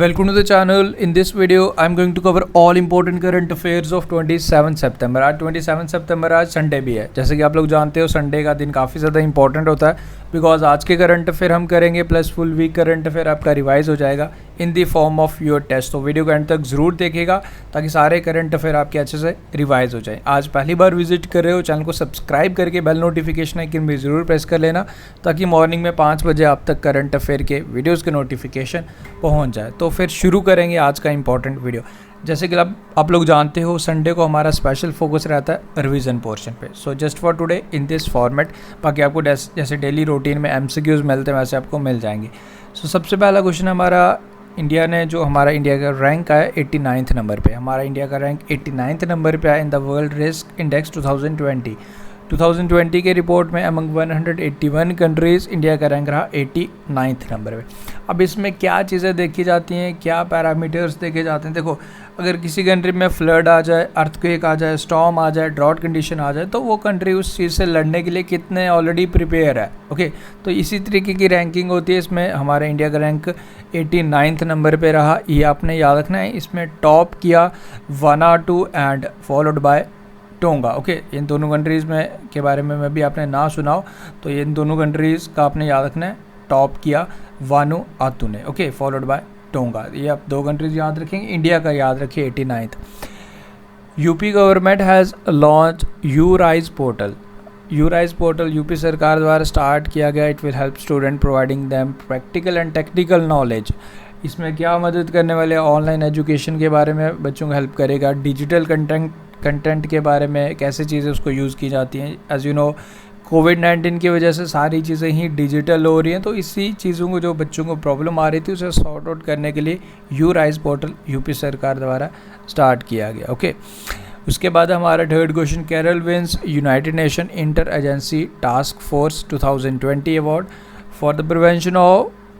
Welcome to the channel. In this video, I'm going to cover all important current affairs of 27 सितंबर। आज 27 सितंबर आज Sunday भी है। जैसे कि आप लोग जानते हो संडे का दिन काफ़ी ज़्यादा इंपॉर्टेंट होता है बिकॉज आज के करंट अफेयर हम करेंगे plus full week current affair आपका रिवाइज हो जाएगा in the form of your test. तो वीडियो को एंड तक ज़रूर देखिएगा ताकि सारे करंट अफेयर आपके अच्छे से रिवाइज हो जाए। आज पहली बार विजिट कर रहे हो चैनल को सब्सक्राइब करके बेल नोटिफिकेशन आइकन भी ज़रूर प्रेस कर लेना ताकि मॉर्निंग में 5 बजे आप तक करंट अफेयर के वीडियोज़ के नोटिफिकेशन पहुँच जाए। तो फिर शुरू करेंगे आज का इंपॉर्टेंट वीडियो। जैसे कि आप लोग जानते हो संडे को हमारा स्पेशल फोकस रहता है रिवीजन पोर्शन पे। So just for today in this format, बाकी आपको जैसे डेली रूटीन में एमसीक्यूज मिलते हैं वैसे आपको मिल जाएंगे। सो सबसे पहला क्वेश्चन हमारा इंडिया ने जो हमारा इंडिया का रैंक आया 89 नंबर पे। हमारा इंडिया का रैंक 89 नंबर पे आया in the world risk index 2020 के रिपोर्ट में अमंग 181 कंट्रीज़ इंडिया का रैंक रहा 89 नंबर पे। अब इसमें क्या चीज़ें देखी जाती हैं, क्या पैरामीटर्स देखे जाते हैं। देखो, अगर किसी कंट्री में फ्लड आ जाए, अर्थक्वेक आ जाए, स्टॉर्म आ जाए, ड्रॉट कंडीशन आ जाए तो वो कंट्री उस चीज़ से लड़ने के लिए कितने ऑलरेडी प्रिपेयर है। ओके, तो इसी तरीके की रैंकिंग होती है। इसमें हमारा इंडिया का रैंक 89 नंबर पे रहा, ये आपने याद रखना है। इसमें टॉप किया Vanuatu and followed by Tonga. Okay, इन दोनों कंट्रीज़ में के बारे में मैं भी आपने ना सुनाओ तो इन दोनों कंट्रीज़ का आपने याद रखना है। टॉप किया वानु आतू ने, ओके, फॉलोड बाय टोंगा। ये आप दो कंट्रीज़ याद रखेंगे। इंडिया का याद रखिए 89। UP government has launch you rise portal. You rise portal UP सरकार द्वारा स्टार्ट किया गया। It will help student providing them practical and technical knowledge. इसमें क्या मदद करने वाले, ऑनलाइन एजुकेशन के बारे में बच्चों को हेल्प करेगा। डिजिटल कंटेंट के बारे में कैसे चीज़ें उसको यूज़ की जाती हैं। एज़ यू नो कोविड-19 की वजह से सारी चीज़ें ही डिजिटल हो रही हैं, तो इसी चीज़ों को जो बच्चों को प्रॉब्लम आ रही थी उसे सॉर्ट आउट करने के लिए यू राइज पोर्टल यूपी सरकार द्वारा स्टार्ट किया गया। ओके, उसके बाद हमारा third question, Kerala wins United Nation inter agency task force 2020 award for the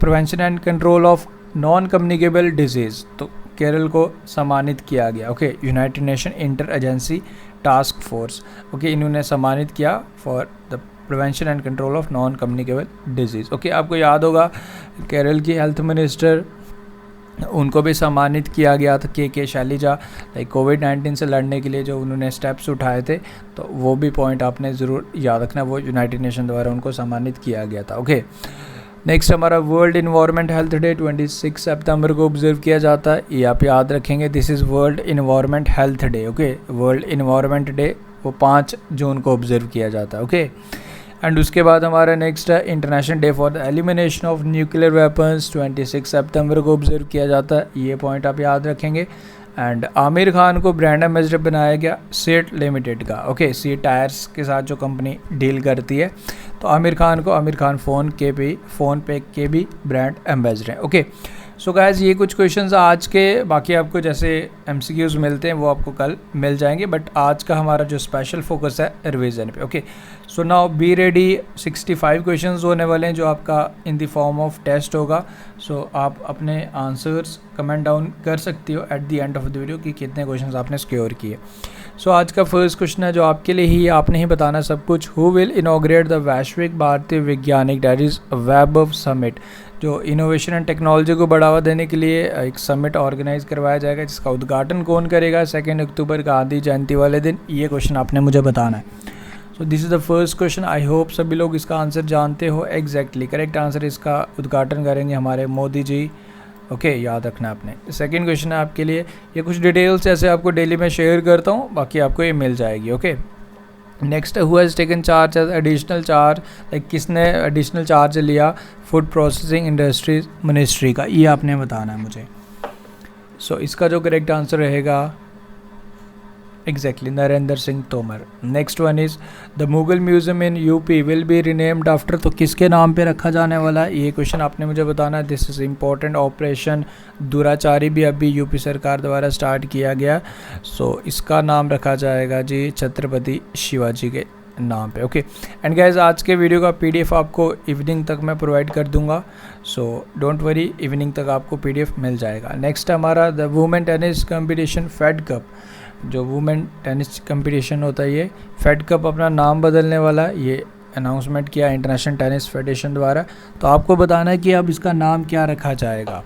prevention and control of non communicable disease. तो केरल को सम्मानित किया गया। Okay, United Nation inter agency task force, okay, इन्होंने सम्मानित किया for the prevention and control of non communicable disease. Okay, आपको याद होगा केरल की हेल्थ मिनिस्टर, उनको भी सम्मानित किया गया था के शैलजा, लाइक कोविड-19 से लड़ने के लिए जो उन्होंने स्टेप्स उठाए थे, तो वो भी पॉइंट आपने ज़रूर याद रखना। वो यूनाइटेड नेशन द्वारा उनको सम्मानित किया गया था। ओके, नेक्स्ट हमारा वर्ल्ड इन्वायरमेंट हेल्थ डे 26 सितंबर को ऑब्जर्व किया जाता है। ये आप याद रखेंगे, this is world environment health day. Okay, world environment day वो 5 जून को ऑब्जर्व किया जाता है। ओके, एंड उसके बाद हमारा नेक्स्ट है international day for the elimination of nuclear weapons 26 सितंबर को ऑब्जर्व किया जाता है। ये पॉइंट आप याद रखेंगे। एंड आमिर खान को ब्रांड एम्बेसडर बनाया गया सीट लिमिटेड का। ओके, सीट टायर्स के साथ जो कंपनी डील करती है, तो आमिर खान फ़ोन पे के भी ब्रांड एम्बेसडर हैं। ओके, सो गाइस ये कुछ क्वेश्चंस आज के, बाकी आपको जैसे एमसीक्यूज मिलते हैं वो आपको कल मिल जाएंगे, बट आज का हमारा जो स्पेशल फोकस है रिवीजन पे। Okay, so now be ready. 65 questions होने वाले हैं जो आपका in the form of test होगा। सो आप अपने आंसर्स कमेंट डाउन कर सकती हो at the end of the video कि कितने क्वेश्चंस आपने स्कोर किए। सो आज का फर्स्ट क्वेश्चन है जो आपके लिए ही, आपने ही बताना सब कुछ। हु विल इनॉग्रेट द वैश्विक भारतीय वैज्ञानिक दैट इज़ वैभव समिट। जो इनोवेशन एंड टेक्नोलॉजी को बढ़ावा देने के लिए एक समिट ऑर्गेनाइज करवाया जाएगा, जिसका उद्घाटन कौन करेगा 2 अक्टूबर गांधी जयंती वाले दिन। ये क्वेश्चन आपने मुझे बताना है। So this is the first question. I hope सभी लोग इसका आंसर जानते हो। एग्जैक्टली करेक्ट आंसर, इसका उद्घाटन करेंगे हमारे मोदी जी। ओके, याद रखना आपने। सेकंड क्वेश्चन है आपके लिए, ये कुछ डिटेल्स ऐसे आपको डेली में शेयर करता हूँ, बाकी आपको ये मिल जाएगी। Okay, next, who has taken charge as additional charge, like किसने एडिशनल चार्ज लिया फूड प्रोसेसिंग इंडस्ट्रीज मिनिस्ट्री का, ये आपने बताना है मुझे। सो इसका जो करेक्ट आंसर रहेगा exactly Narendra Singh Tomar. Next one is the Mughal museum in UP will be renamed after, तो किसके नाम पे रखा जाने वाला है, ये क्वेश्चन आपने मुझे बताना है। This is important. ऑपरेशन दुराचारी भी अभी यूपी सरकार द्वारा स्टार्ट किया गया। सो इसका नाम रखा जाएगा जी छत्रपति शिवाजी के नाम पे। ओके, एंड गाइज आज के वीडियो का पीडीएफ आपको इवनिंग तक मैं प्रोवाइड कर दूंगा। सो डोंट वरी, इवनिंग तक आपको पीडीएफ मिल जाएगा। नेक्स्ट हमारा the women tennis competition Fed Cup, जो वुमेन टेनिस कंपटीशन होता है, ये फेड कप अपना नाम बदलने वाला है। ये अनाउंसमेंट किया इंटरनेशनल टेनिस फेडरेशन द्वारा। तो आपको बताना है कि अब इसका नाम क्या रखा जाएगा।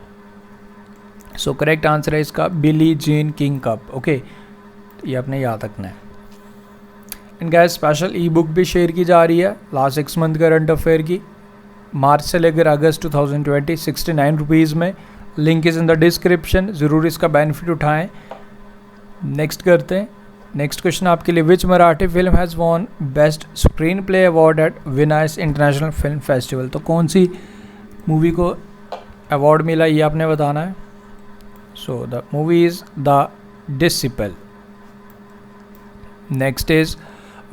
सो करेक्ट आंसर है इसका Billie Jean King cup. Okay, ये आपने याद रखना है। And guys special E book भी शेयर की जा रही है लास्ट 6 मंथ करंट अफेयर की, मार्च से लेकर अगस्त 2020, 69 रुपीज़ में। Link is in the description, ज़रूर इसका बेनिफिट उठाएं। नेक्स्ट करते हैं। नेक्स्ट क्वेश्चन आपके लिए, which Marathi film has won best screenplay award at Venice international film festival. तो कौन सी मूवी को अवार्ड मिला ये आपने बताना है। So the movie is the disciple. Next is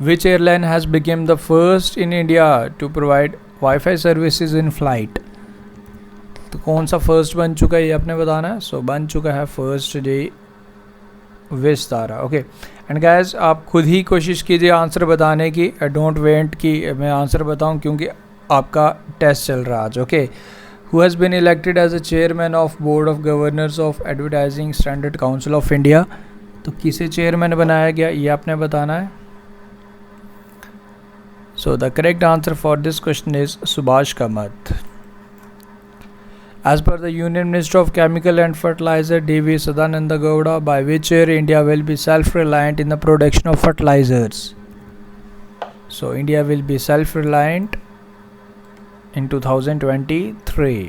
which airline has become the first in India to provide Wi-Fi services in flight। तो कौन सा फर्स्ट बन चुका है ये आपने बताना है। सो बन चुका है फर्स्ट जी विस्तारा। ओके, एंड गाइस आप खुद ही कोशिश कीजिए आंसर बताने की, डोंट वेट कि मैं आंसर बताऊं क्योंकि आपका टेस्ट चल रहा है आज। Okay, who has been elected as a chairman of board of governors of advertising standard council of India. तो किसे चेयरमैन बनाया गया ये आपने बताना है। So the correct answer for this question is Subhash Kamath. As per the Union Minister of Chemical and Fertilizer D.V. Sadananda Gowda, by which year India will be self-reliant in the production of fertilizers? So India will be self-reliant in 2023.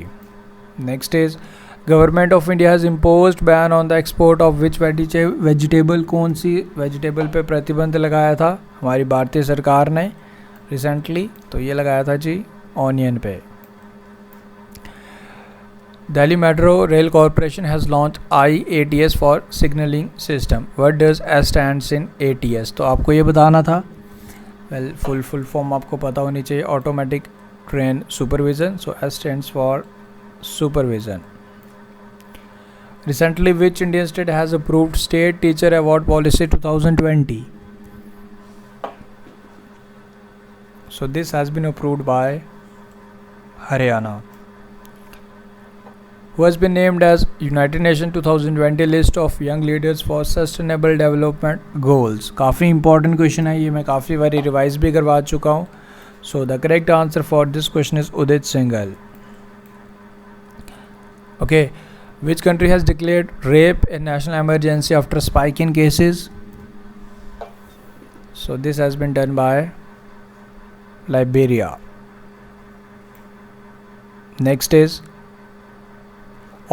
Next is, Government of India has imposed ban on the export of which vegetable। कौन सी vegetable पे प्रतिबंध लगाया था हमारी भारतीय सरकार ने recently? तो ये लगाया था जी ऑनियन पे। Delhi metro rail corporation has launch IATS for signalling system. What does S stands in ATS? तो आपको ये बताना था। वेल फुल फॉर्म आपको पता होनी चाहिए, automatic train supervision. So S stands for supervision. Recently which Indian state has approved state teacher award policy 2020? So this has been approved by Haryana. Who has been named as United Nations 2020 list of young leaders for sustainable development goals? काफ़ी important question है ये, मैं काफ़ी बारी revise भी करवा चुका हूँ। So the correct answer for this question is Udit Singhal. Okay, which country has declared rape a national emergency after spike in cases? So this has been done by Liberia. Next is,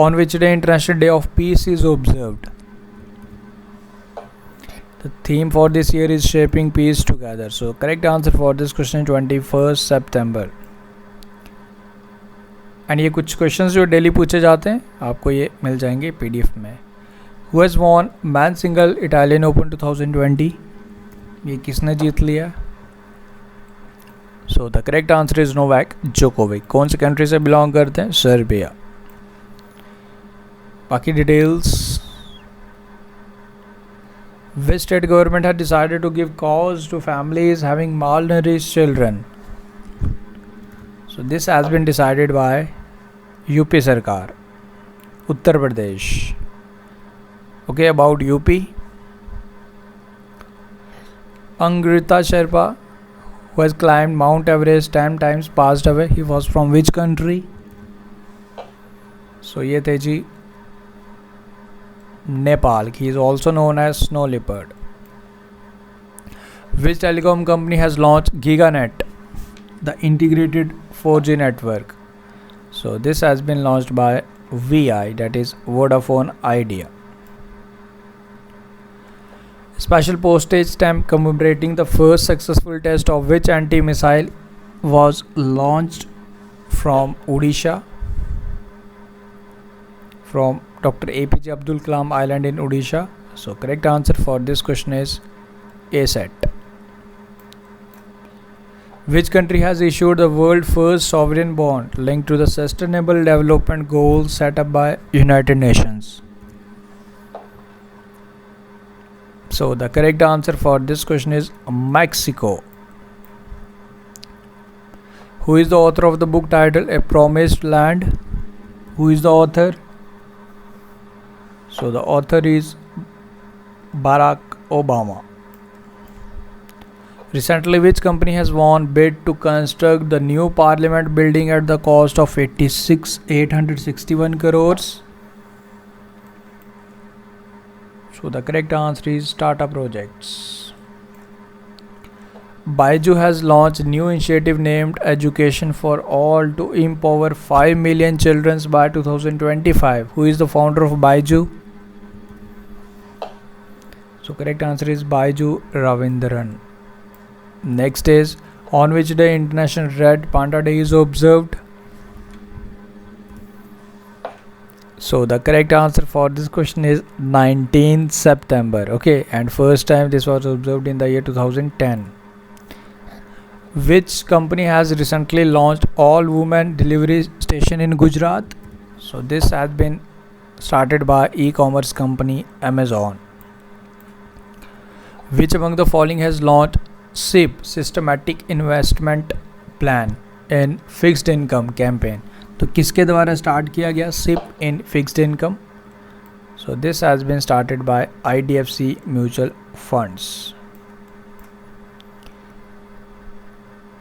on which day International Day of Peace is observed? The theme for this year is Shaping Peace Together. So correct answer for this question 21st September. And ये कुछ questions जो daily पूछे जाते हैं आपको ये मिल जाएंगे PDF में। Who has won men single Italian open 2020? ये किसने जीत लिया? So the correct answer is Novak Djokovic. कौन सी कंट्री से बिलोंग करते हैं? सर्बिया। बाकी details, which state government had decided to give cows to families having malnourished children? So this has been decided by UP सरकार, Uttar Pradesh. Okay, about UP, Angrita Sherpa who has climbed Mount Everest 10 times passed away. He was from which country? So ये थे जी Nepal. He is also known as snow leopard. Which telecom company has launched GigaNet, the integrated 4G network? So this has been launched by VI, that is Vodafone Idea. Special postage stamp commemorating the first successful test of which anti-missile was launched from Odisha? From Dr. APJ Abdul Kalam Island in Odisha. So correct answer for this question is ASAT. Which country has issued the world first sovereign bond linked to the Sustainable Development Goals set up by United Nations? So the correct answer for this question is Mexico. Who is the author of the book titled A Promised Land? Who is the author? So the author is Barack Obama. Recently, which company has won bid to construct the new parliament building at the cost of 861 crores? So the correct answer is Tata Projects. Baiju has launched new initiative named Education for All to empower 5 million children by 2025. Who is the founder of Baiju? So correct answer is Baiju Ravindran. Next is, on which day International Red Panda Day is observed? So the correct answer for this question is 19th September. Okay, and first time this was observed in the year 2010. Which company has recently launched all-women delivery station in Gujarat? So this has been started by e-commerce company Amazon. Which among the following has launched SIP, Systematic Investment Plan, in Fixed Income Campaign? तो किसके द्वारा start किया गया SIP in Fixed Income? So this has been started by IDFC Mutual Funds.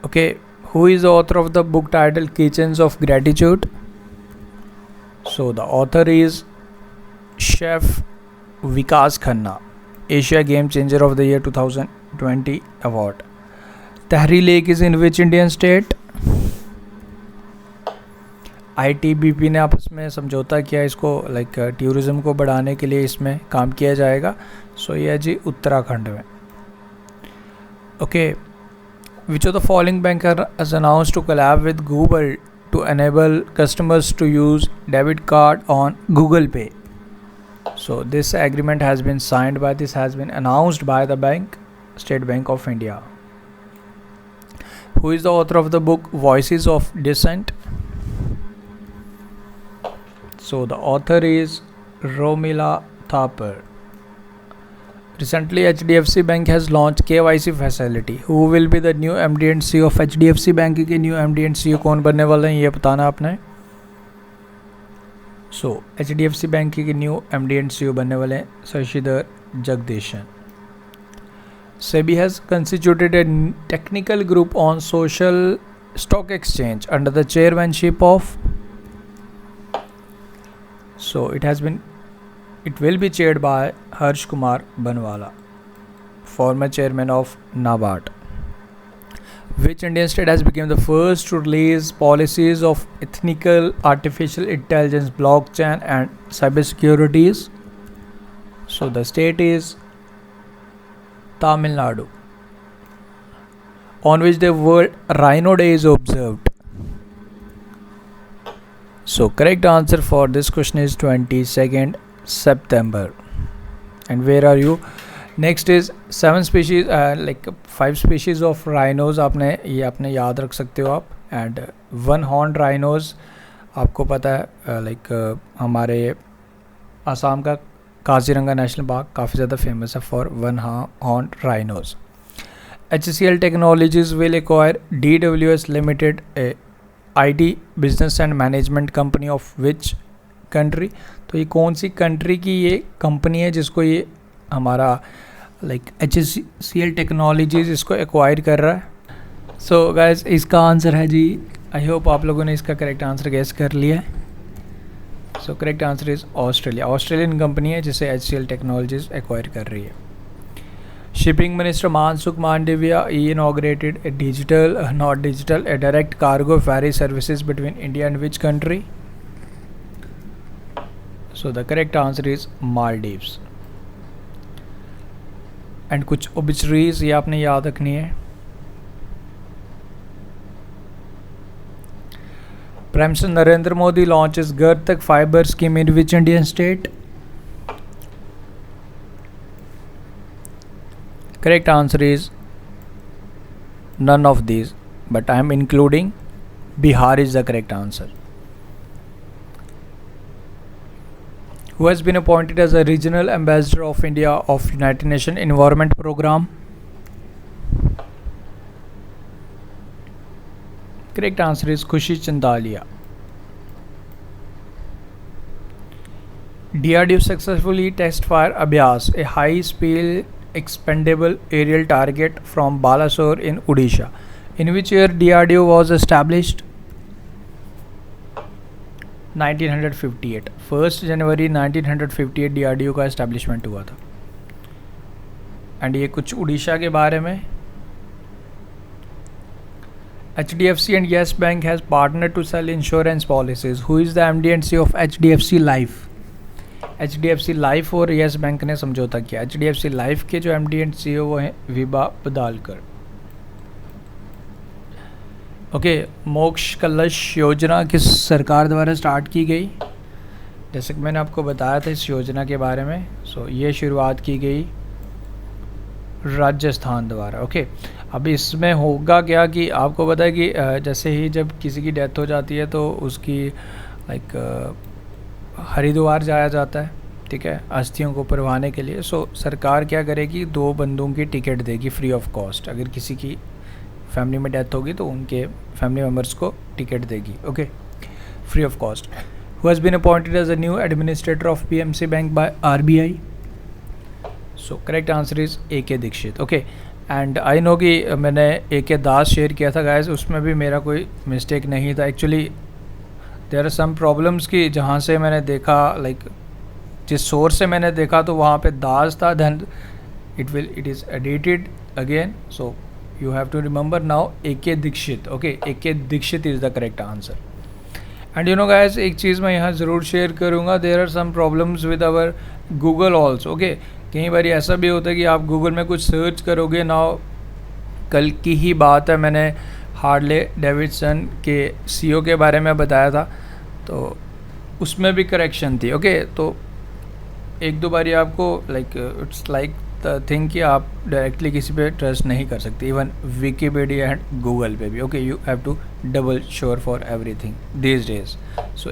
Okay, who is the author of the book titled Kitchens of Gratitude? So the author is Chef Vikas Khanna, Asia Game Changer of the Year 2020 award. Tahri Lake is in which Indian state? ITBP ने आपस में समझौता किया, इसको like tourism को बढ़ाने के लिए इसमें काम किया जाएगा. सो ये है जी उत्तराखंड में. Okay, which of the following bank has announced to collab with Google to enable customers to use debit card on Google Pay? So this agreement has been signed by, this has been announced by the bank, State Bank of India. Who is the author of the book Voices of Dissent? So the author is Romila Thapar. Recently HDFC Bank has launched KYC facility. Who will be the new MD and CEO of HDFC Bank? के new MD and CEO कौन बनने वाले हैं ये बताना आपने. So HDFC Bank के new MD and CEO बनने वाले हैं Sashidhar Jagdishan. SEBI has constituted a technical group on social stock exchange under the chairmanship of. So it will be chaired by Harsh Kumar Banwala, former chairman of NABARD. Which Indian state has become the first to release policies of ethical artificial intelligence, blockchain and cybersecurities? So the state is Tamil Nadu. On which the World Rhino Day is observed? So correct answer for this question is 22nd September. And where are you? Next is 7 species, like 5 species of rhinos आपने याद रख सकते हो आप. And one horned rhinos आपको पता है like हमारे आसाम का काजीरंगा नेशनल पार्क काफ़ी ज़्यादा फेमस है for one horned rhinos. HCL Technologies will acquire DWS Limited, a IT business and management company of which country? तो ये कौन सी कंट्री की ये कंपनी है जिसको ये हमारा लाइक HCL टेक्नोलॉजीज़ इसको एक्वायर कर रहा है? सो गाइस इसका आंसर है जी, आई होप आप लोगों ने इसका करेक्ट आंसर गेस कर लिया है. So correct answer is Australia. Australian company है जिसे HCL टेक्नोलॉजीज़ एक्वायर कर रही है. Shipping Minister Mansukh Mandavia inaugurated a direct cargo ferry services between India and which country? So the correct answer is Maldives. And कुछ obituaries ये आपने याद रखनी है. Prime Minister Narendra Modi launches Ghar Tak Fiber scheme in which Indian state? Correct answer is none of these, but I am including Bihar is the correct answer. Who has been appointed as a regional ambassador of India of United Nations Environment Program? Correct answer is Khushi Chandalia. DRDO successfully test fire Abhyas, a high-speed expendable aerial target from Balasore in Odisha. In which year DRDO was established? 1958. 1 January 1958 DRDO का establishment हुआ था. And ये कुछ उड़ीसा के बारे में। HDFC and Yes Bank has partnered to sell insurance policies. Who is the MD and CEO of HDFC Life? HDFC Life और Yes Bank ने समझौता किया। HDFC Life के जो MD and CEO वो हैं विभा पदालकर। ओके, मोक्ष कलश योजना किस सरकार द्वारा स्टार्ट की गई? जैसे कि मैंने आपको बताया था इस योजना के बारे में। ये शुरुआत की गई राजस्थान द्वारा। ओके, अब इसमें होगा क्या कि आपको पता है कि जैसे ही जब किसी की डेथ हो जाती है तो उसकी लाइक हरिद्वार जाया जाता है, ठीक है, अस्थियों को परवाने के लिए। सरकार क्या करेगी, 2 बंदों की टिकट देगी फ्री ऑफ कॉस्ट। अगर किसी की फैमिली में डेथ होगी तो उनके फैमिली मेम्बर्स को टिकट देगी, okay, free of cost. Who has been appointed as a new administrator of PMC bank by RBI? Correct answer is AK Dixit. Okay, and I know कि मैंने AK दास share किया था guys, उसमें भी मेरा कोई मिस्टेक नहीं था। Actually there are some problems कि जहाँ से मैंने देखा, लाइक जिस सोर्स से मैंने देखा तो वहाँ पे दास था, then it is edited again. So you have to remember now AK Dixit. Okay, AK Dixit is the correct answer. And you know guys, एक चीज़ मैं यहाँ ज़रूर शेयर करूँगा, there are some problems with our Google also. Okay, कई बार ऐसा भी होता है कि आप गूगल में कुछ सर्च करोगे ना, कल की ही बात है, मैंने हार्ले डेविडसन के CEO के बारे में बताया था, तो उसमें भी करेक्शन थी। ओके, तो 1-2 बारी आपको like it's like the thing कि आप डायरेक्टली किसी पे ट्रस्ट नहीं कर सकते, even Wikipedia and Google Pay भी। Okay, you have to double sure for everything these days. So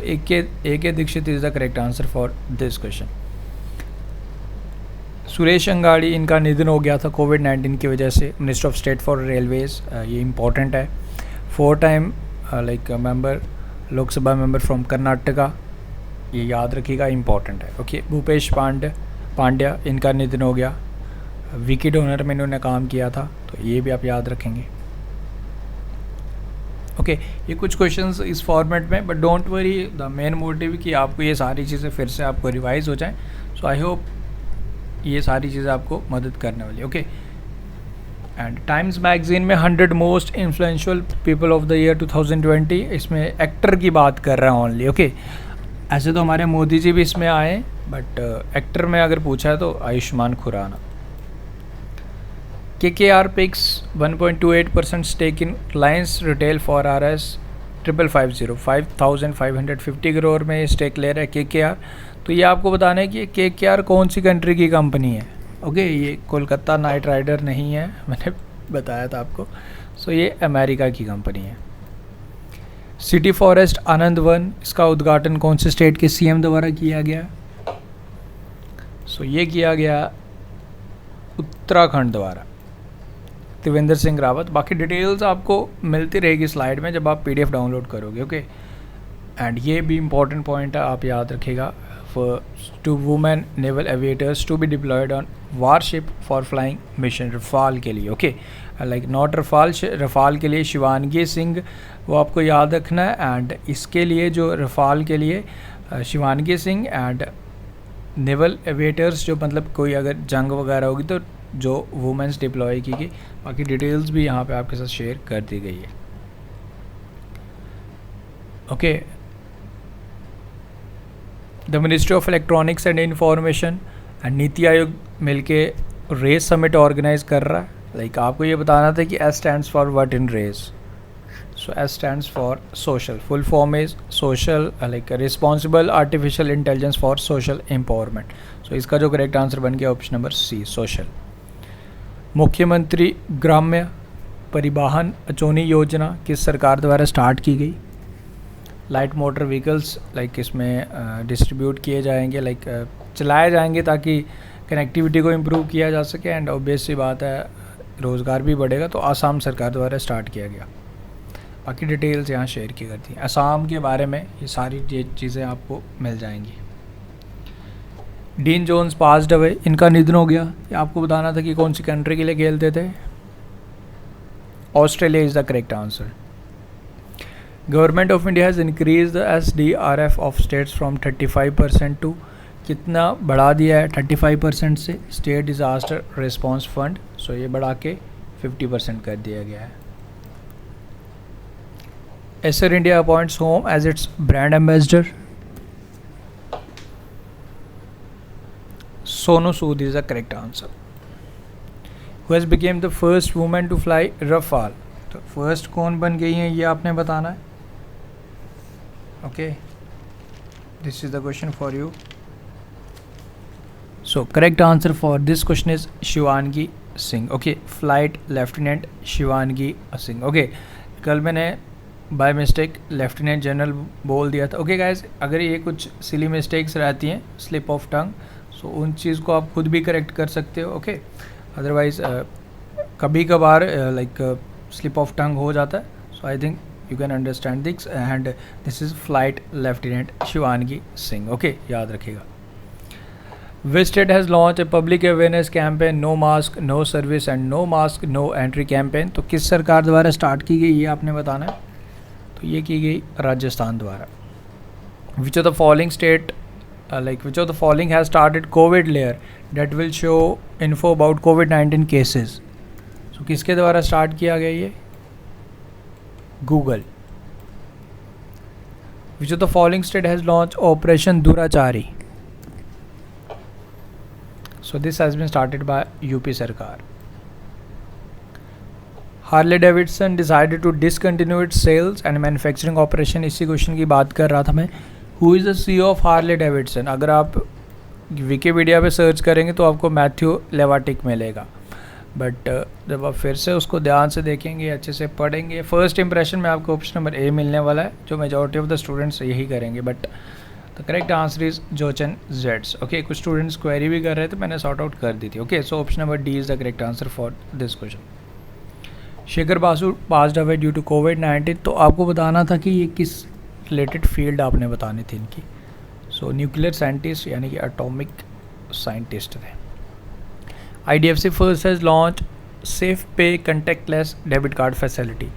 AK Dixit is the correct answer for this question. Suresh Angadi, इनका निधन हो गया था कोविड-19 की वजह से, minister of state for railways. ये इंपॉर्टेंट है। 4 time like member, Lok Sabha member from Karnataka, ये याद रखिएगा, इंपॉर्टेंट है। ओके, भूपेश पांड्या, इनका निधन हो गया। विकी डोनर में इन्होंने काम किया था, तो ये भी आप याद रखेंगे। ओके, ये कुछ क्वेश्चंस इस फॉर्मेट में, but don't worry, the main motive कि आपको ये सारी चीज़ें फिर से आपको रिवाइज हो जाएं। सो आई होप ये सारी चीज़ें आपको मदद करने वाली। ओके, एंड टाइम्स मैगजीन में 100 most influential people of the year 2020, इसमें एक्टर की बात कर रहा हूँ ओनली। ओके, ऐसे तो हमारे मोदी जी भी इसमें आए, बट एक्टर में अगर पूछा है तो Ayushman Khurana. KKR picks 1.28% stake in Reliance Retail for Rs 550 crore में स्टेक ले रहा है KKR। तो ये आपको बताना है कि KKR कौन सी कंट्री की कंपनी है। ओके, ये कोलकाता नाइट राइडर नहीं है, मैंने बताया था आपको। सो ये अमेरिका की कंपनी है। सिटी फॉरेस्ट आनंद वन, इसका उद्घाटन कौन से स्टेट के CM द्वारा किया गया? सो ये किया गया उत्तराखंड द्वारा, त्रिवेंद्र सिंह रावत। बाकी डिटेल्स आपको मिलती रहेगी स्लाइड में जब आप PDF डाउनलोड करोगे। ओके, एंड ये भी इम्पॉर्टेंट पॉइंट है, आप याद रखिएगा। For 2 women naval aviators to be deployed on warship for flying mission, Rafale के लिए। ओके, लाइक नॉट रफाल के लिए शिवानगी सिंह, वो आपको याद रखना है। एंड इसके लिए जो रफाल के लिए Shivangi Singh and naval aviators, जो मतलब कोई अगर जंग वगैरह होगी तो जो वुमेन्स डिप्लॉय की गई। बाकी डिटेल्स भी यहाँ पे आपके साथ शेयर कर दी गई है। Okay, the ministry of electronics and information and NITI Aayog मिलके रेस समिट ऑर्गेनाइज कर रहा है। लाइक आपको ये बताना था कि S stands for what in raise. So S stands for social, full form is social like responsible artificial intelligence for social empowerment. So इसका जो करेक्ट आंसर बन गया ऑप्शन नंबर C, सोशल। मुख्यमंत्री ग्राम्य परिवहन अचोनी योजना किस सरकार द्वारा स्टार्ट की गई? लाइट मोटर व्हीकल्स लाइक इसमें डिस्ट्रीब्यूट किए जाएंगे, लाइक चलाए जाएंगे ताकि कनेक्टिविटी को इम्प्रूव किया जा सके। एंड ऑब्वियस सी बात है रोज़गार भी बढ़ेगा, तो आसाम सरकार द्वारा स्टार्ट किया गया। बाकी डिटेल्स यहाँ शेयर की करती हैं। आसाम के बारे में ये सारी चीज़ें आपको मिल जाएंगी। डीन जोन्स पास्ड अवे, इनका निधन हो गया। ये आपको बताना था कि कौन सी कंट्री के लिए खेलते थे। Australia is the correct answer. Government of India has increase the SDRF of states from 35% to, कितना बढ़ा दिया है 35% से state disaster response fund, so ये बढ़ा के 50% कर दिया गया है। Acer India appoints home as its brand ambassador. Sonu Sood is the correct answer. Who has become the first women to fly Rafale, तो फर्स्ट कौन बन गई हैं ये आपने बताना है। Okay, this is the question for you. So correct answer for this question is Shivangi Singh. Okay, flight lieutenant Shivangi Singh. Okay, कल मैंने बाय मिस्टेक लेफ्टिनेंट जनरल बोल दिया था। ओके गाइज, अगर ये कुछ सिली मिस्टेक्स रहती हैं, स्लिप ऑफ टंग, सो उन चीज़ को आप खुद भी करेक्ट कर सकते हो। ओके, अदरवाइज कभी कभार लाइक स्लिप ऑफ टंग हो जाता है। So I think you can understand this and this is flight lieutenant Shivangi Singh. Okay, याद रखिएगा। Which state has launched a public awareness campaign no mask no service and no mask no entry campaign? तो किस सरकार द्वारा start की गई ये आपने बताना है। तो ये की गई राजस्थान द्वारा। Which of the following state which of the following has started COVID layer that will show info about COVID-19 cases? So किसके द्वारा स्टार्ट किया गया ये? Google. Which of the following state has launched Operation Durachari? So this has been started by UP सरकार। Harley Davidson decided to discontinue its sales and manufacturing operation, इसी question की बात कर रहा था मैं। Who is the CEO of Harley Davidson? अगर आप विकीपीडिया पे सर्च करेंगे तो आपको मैथ्यू लेवाटिक मिलेगा, बट जब आप फिर से उसको ध्यान से देखेंगे, अच्छे से पढ़ेंगे, फर्स्ट इंप्रेशन में आपको ऑप्शन नंबर ए मिलने वाला है, जो मेजॉरिटी ऑफ द स्टूडेंट्स यही करेंगे, but the correct answer is Jochen Zeitz. Okay, कुछ स्टूडेंट्स क्वेरी भी कर रहे थे, मैंने सॉर्ट आउट कर दी थी। Okay, so option number D is the correct answer for this question. Shekhar Basu passed away due to कोविड-19, तो आपको बताना था कि ये किस रिलेटेड फील्ड आपने बतानी थी इनकी। सो न्यूक्लियर साइंटिस्ट यानी कि एटॉमिक साइंटिस्ट थे। IDFC first has launch safe pay contactless debit card facility.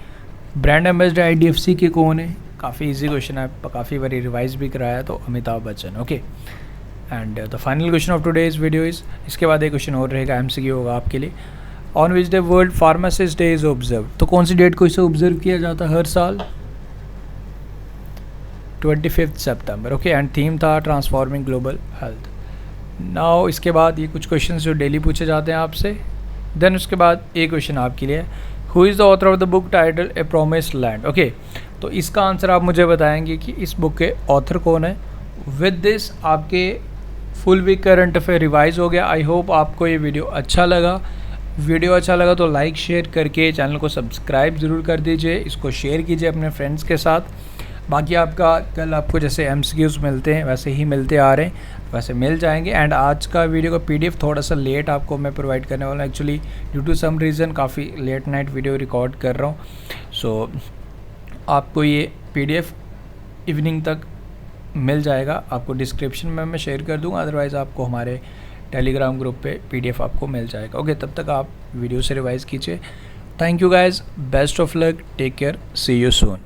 Brand ambassador IDFC के कौन है? काफ़ी इजी क्वेश्चन है, काफ़ी बारी रिवाइज भी कराया, तो Amitabh Bachchan. Okay, and the final question of today's video is, इसके बाद एक क्वेश्चन और रहेगा, MCQ होगा आपके लिए। On which day world pharmacist day is observe, तो कौन सी डेट को इसे ऑब्जर्व किया जाता है हर साल? 25 सितंबर। ओके, एंड थीम था ट्रांसफॉर्मिंग ग्लोबल हेल्थ। नाउ इसके बाद ये कुछ क्वेश्चन जो डेली पूछे जाते हैं आपसे, देन उसके बाद एक क्वेश्चन आपके लिए, who is the author of the book title A promised land? Okay, तो इसका आंसर आप मुझे बताएंगे कि इस बुक के ऑथर कौन है। विद दिस आपके full week current affair revise हो गया। आई होप आपको ये वीडियो अच्छा लगा। वीडियो अच्छा लगा तो लाइक शेयर करके चैनल को सब्सक्राइब ज़रूर कर दीजिए, इसको शेयर कीजिए अपने फ्रेंड्स के साथ। बाकी आपका कल आपको जैसे MCQs मिलते हैं वैसे ही मिलते आ रहे हैं, वैसे मिल जाएंगे। एंड आज का वीडियो का PDF थोड़ा सा लेट आपको मैं प्रोवाइड करने वाला हूँ, actually due to some reason काफ़ी लेट नाइट वीडियो रिकॉर्ड कर रहा हूँ। सो आपको ये PDF इवनिंग तक मिल जाएगा, आपको डिस्क्रिप्शन में मैं शेयर कर दूँगा, अदरवाइज़ आपको हमारे टेलीग्राम ग्रुप पे PDF आपको मिल जाएगा। ओके, तब तक आप वीडियो से रिवाइज़ कीजिए। Thank you guys, best of luck, take care, see you soon.